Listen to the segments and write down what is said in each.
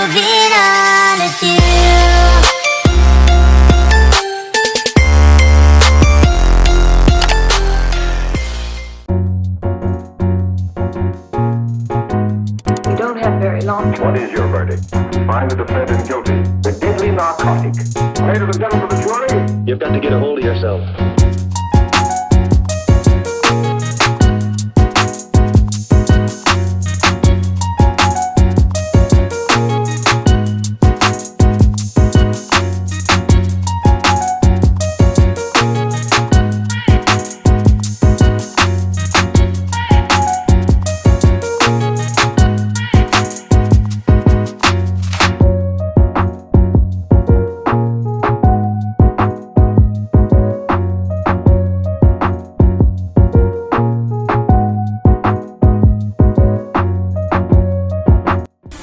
moving on with you. What is your verdict? Find the defendant guilty. The deadly narcotic. Ladies and gentlemen of the jury, you've got to get a hold of yourself.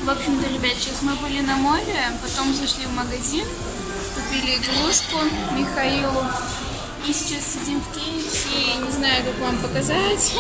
В общем-то, ребят, сейчас мы были на море, потом зашли в магазин, купили игрушку Михаилу. И сейчас сидим в KFC, не знаю, как вам показать.